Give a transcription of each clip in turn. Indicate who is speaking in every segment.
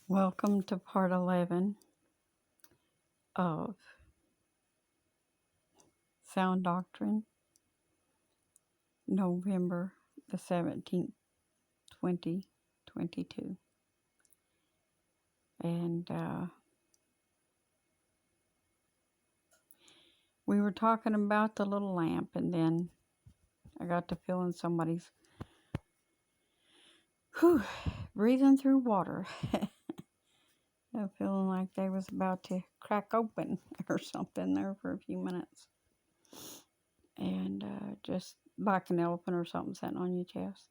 Speaker 1: Welcome to part 11 of Sound Doctrine, November the 17th, 2022. And we were talking about the little lamp, and then I got to feeling somebody's breathing through water. Feeling like they was about to crack open or something there for a few minutes. And just like an elephant or something sitting on your chest.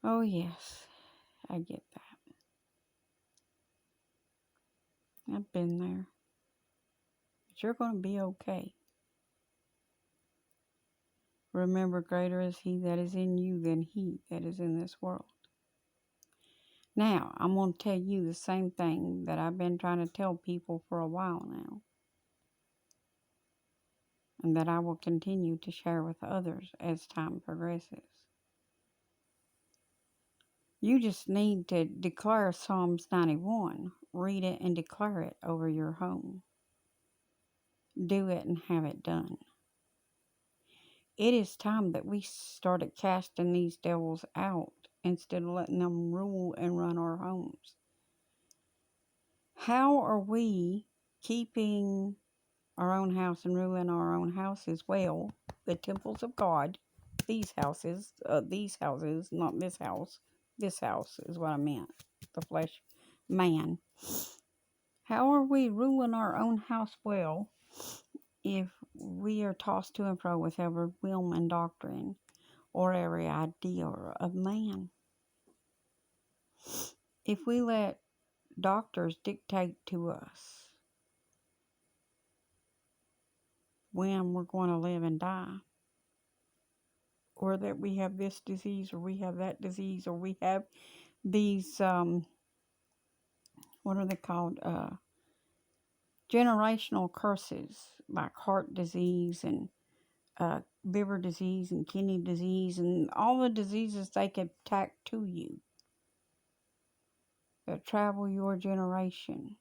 Speaker 1: Oh, yes, I get that. I've been there. But you're going to be okay. Remember, greater is he that is in you than he that is in this world. Now, I'm going to tell you the same thing that I've been trying to tell people for a while now. And that I will continue to share with others as time progresses. You just need to declare Psalms 91. Read it and declare it over your home. Do it and have it done. It is time that we started casting these devils out instead of letting them rule and run our homes. How are we keeping our own house and ruling our own houses? Well, the temples of God, these houses, not this house. This house is what I meant, the flesh man. How are we ruling our own house well if we are tossed to and fro with every whim and doctrine or every idea of man? If we let doctors dictate to us when we're going to live and die, or that we have this disease, or we have that disease, or we have these, what are they called, generational curses, like heart disease and liver disease and kidney disease and all the diseases they could tack to you that travel your generation.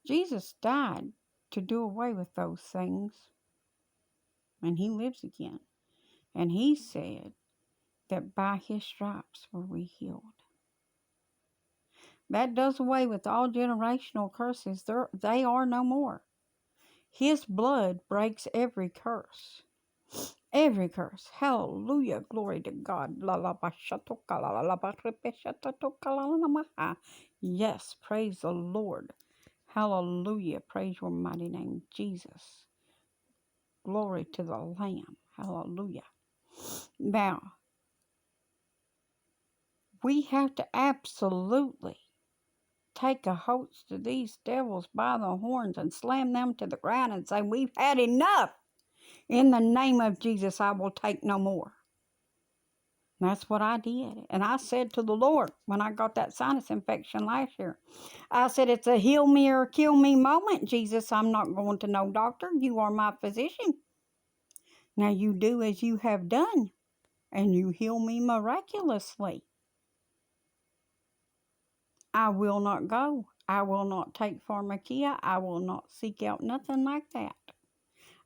Speaker 1: Jesus died to do away with those things, and he lives again. And he said that by his stripes were we healed. That does away with all generational curses. They are no more. His blood breaks every curse. Every curse. Hallelujah. Glory to God. Yes, praise the Lord. Hallelujah. Praise your mighty name, Jesus. Glory to the Lamb. Hallelujah. Now, we have to absolutely take a host of these devils by the horns and slam them to the ground and say, we've had enough. In the name of Jesus, I will take no more. And that's what I did. And I said to the Lord, when I got that sinus infection last year, I said, it's a heal me or kill me moment, Jesus. I'm not going to no doctor. You are my physician. Now you do as you have done, and you heal me miraculously. I will not go. I will not take pharmacia. I will not seek out nothing like that.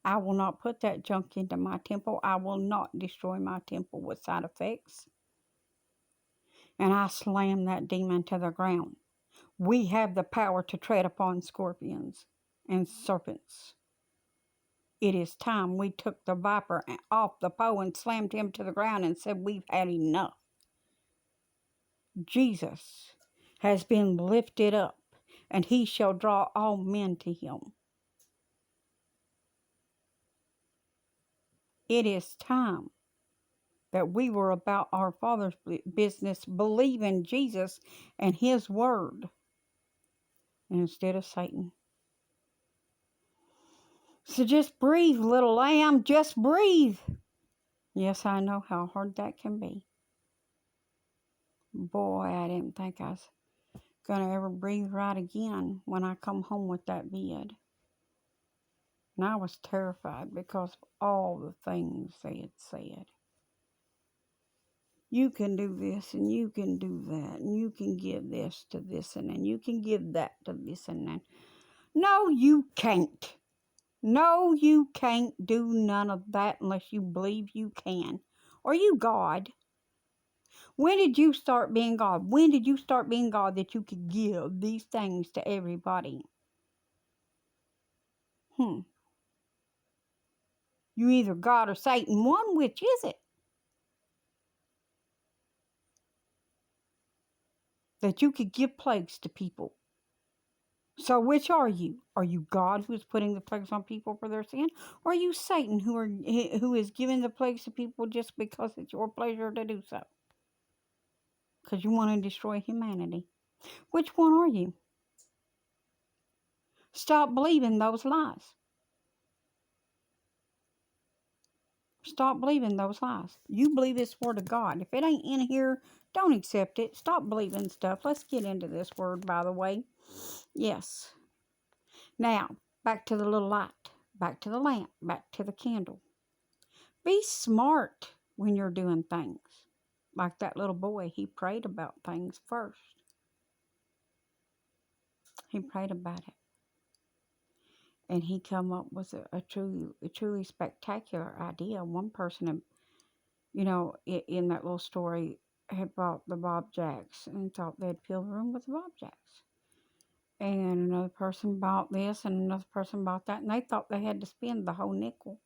Speaker 1: I will not put that junk into my temple. I will not destroy my temple with side effects. And I slam that demon to the ground. We have the power to tread upon scorpions and serpents. It is time we took the viper off the pole and slammed him to the ground and said, we've had enough. Jesus has been lifted up, and he shall draw all men to him. It is time that we were about our Father's business, believing Jesus and his word instead of Satan. So just breathe, little lamb, just breathe. Yes, I know how hard that can be. Boy, I didn't think I was going to ever breathe right again when I come home with that bid. And I was terrified because of all the things they had said. You can do this and you can do that and you can give this to this and then you can give that to this and then. No, you can't. No, you can't do none of that unless you believe you can. Are you God? When did you start being God? When did you start being God that you could give these things to everybody? You either God or Satan. One, which is it? That you could give plagues to people. So which are you? Are you God who is putting the plagues on people for their sin? Or are you Satan who is giving the plagues to people just because it's your pleasure to do so? Because you want to destroy humanity. Which one are you? Stop believing those lies. Stop believing those lies. You believe this word of God. If it ain't in here, don't accept it. Stop believing stuff. Let's get into this word, by the way. Yes. Now, back to the little light. Back to the lamp. Back to the candle. Be smart when you're doing things. Like that little boy, he prayed about things first. He prayed about it. And he come up with a truly spectacular idea. One person, you know, in that little story, had bought the Bob Jacks and thought they'd fill the room with the Bob Jacks. And another person bought this and another person bought that. And they thought they had to spend the whole nickel.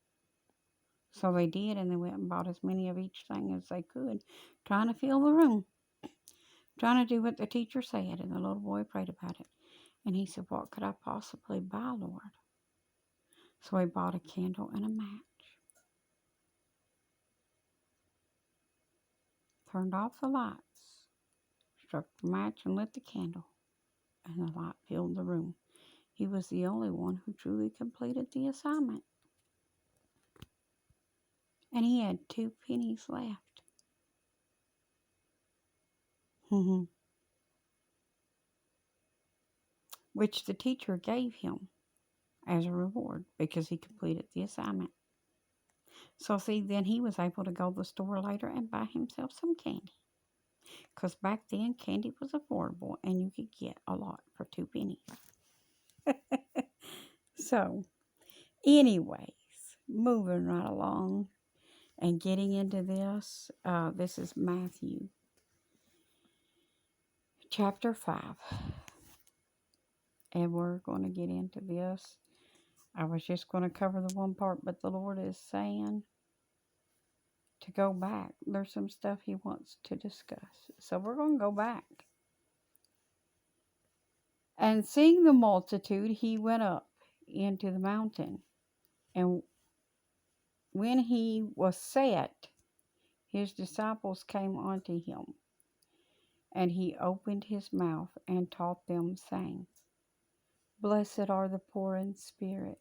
Speaker 1: So they did, and they went and bought as many of each thing as they could, trying to fill the room, trying to do what the teacher said. And the little boy prayed about it. And he said, what could I possibly buy, Lord? So he bought a candle and a match, turned off the lights, struck the match and lit the candle, and the light filled the room. He was the only one who truly completed the assignment. And he had 2 pennies left. Which the teacher gave him as a reward because he completed the assignment. So see, then he was able to go to the store later and buy himself some candy. Because back then, candy was affordable and you could get a lot for 2 pennies. So, anyways, moving right along and getting into this. This is Matthew chapter 5. And we're going to get into this. I was just going to cover the one part, but the Lord is saying to go back. There's some stuff He wants to discuss. So we're going to go back. And seeing the multitude, He went up into the mountain. And when He was set, His disciples came unto Him. And He opened His mouth and taught them, saying, Blessed are the poor in spirit.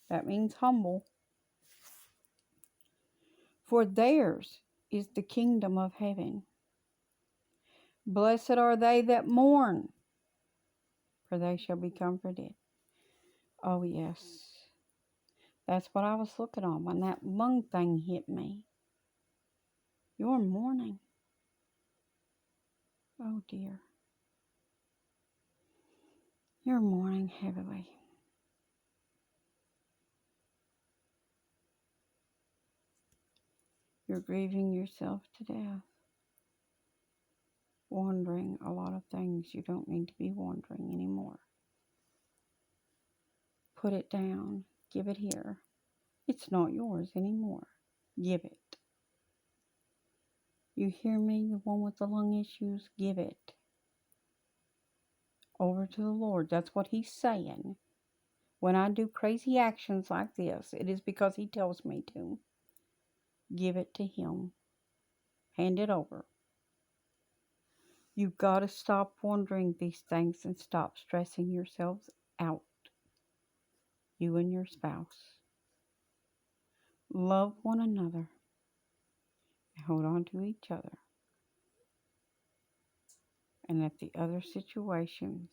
Speaker 1: That means humble. For theirs is the kingdom of heaven. Blessed are they that mourn, for they shall be comforted. Oh, yes. That's what I was looking on when that lung thing hit me. You're mourning. Oh, dear. You're mourning heavily. You're grieving yourself to death. Wondering a lot of things you don't need to be wondering anymore. Put it down. Give it here. It's not yours anymore. Give it. You hear me? The one with the lung issues? Give it over to the Lord. That's what He's saying. When I do crazy actions like this, it is because He tells me to. Give it to Him. Hand it over. You've got to stop wondering these things and stop stressing yourselves out. You and your spouse. Love one another. And hold on to each other. And let the other situations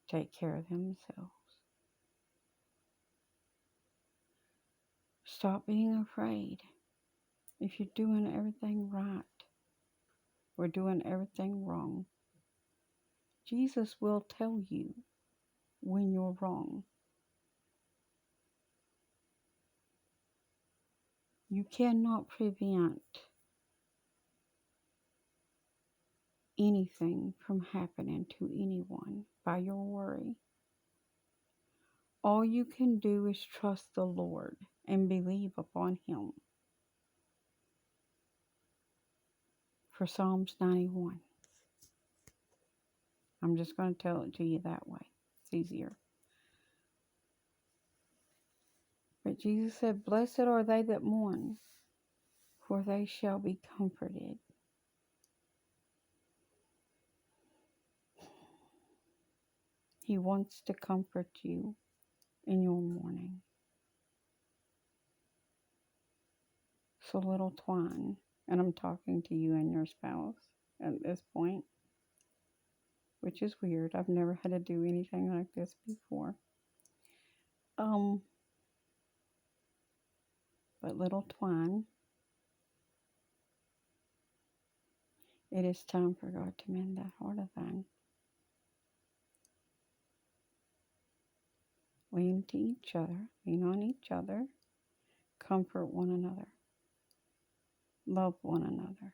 Speaker 1: take care of themselves. Stop being afraid. If you're doing everything right, we're doing everything wrong. Jesus will tell you when you're wrong. You cannot prevent anything from happening to anyone by your worry. All you can do is trust the Lord and believe upon Him. For Psalms 91. I'm just going to tell it to you that way. It's easier. But Jesus said, "Blessed are they that mourn, for they shall be comforted." He wants to comfort you in your mourning. So little twine, and I'm talking to you and your spouse at this point, which is weird. I've never had to do anything like this before. But little twine, it is time for God to mend that heart of thine. Lean to each other, lean on each other, comfort one another, love one another,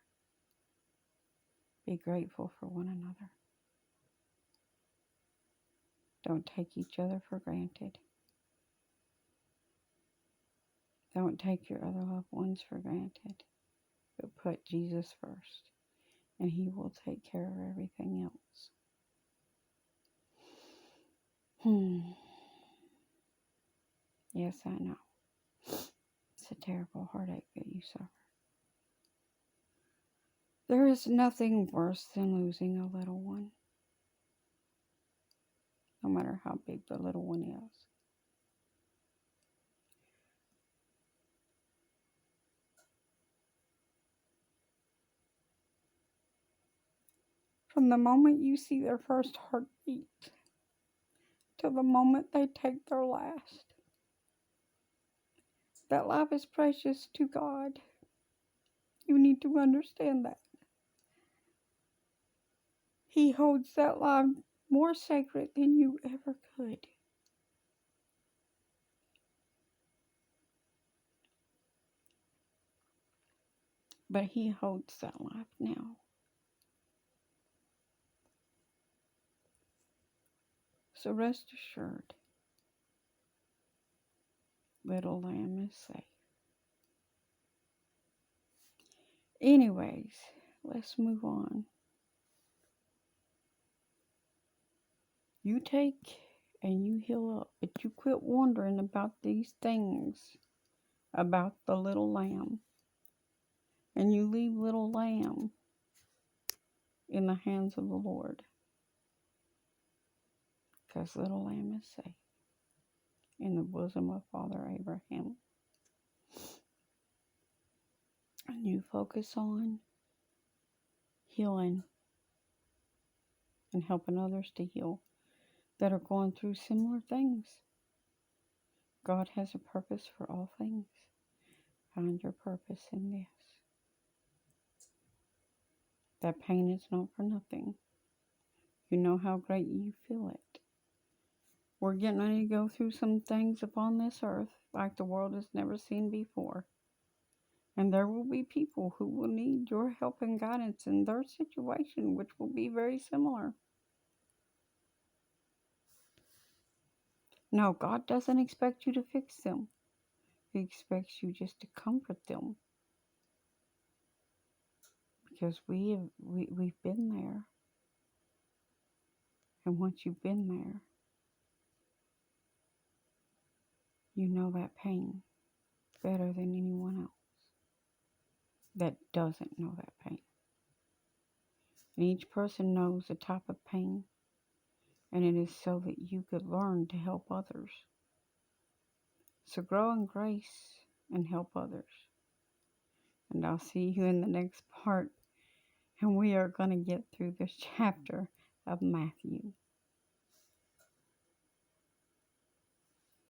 Speaker 1: be grateful for one another. Don't take each other for granted. Don't take your other loved ones for granted, but put Jesus first, and He will take care of everything else. Yes, I know. It's a terrible heartache that you suffer. There is nothing worse than losing a little one, no matter how big the little one is. From the moment you see their first heartbeat till the moment they take their last, that life is precious to God. You need to understand that. He holds that life more sacred than you ever could. But He holds that life now. So rest assured, little lamb is safe. Anyways, let's move on. You take and you heal up, but you quit wondering about these things, about the little lamb. And you leave little lamb in the hands of the Lord. Because little lamb is safe in the bosom of Father Abraham. And you focus on healing and helping others to heal that are going through similar things. God has a purpose for all things. Find your purpose in this. That pain is not for nothing. You know how great you feel it. We're getting ready to go through some things upon this earth like the world has never seen before. And there will be people who will need your help and guidance in their situation, which will be very similar. No, God doesn't expect you to fix them. He expects you just to comfort them. Because we've been there. And once you've been there, you know that pain better than anyone else that doesn't know that pain. And each person knows a type of pain, and it is so that you could learn to help others. So grow in grace and help others. And I'll see you in the next part, and we are going to get through this chapter of Matthew.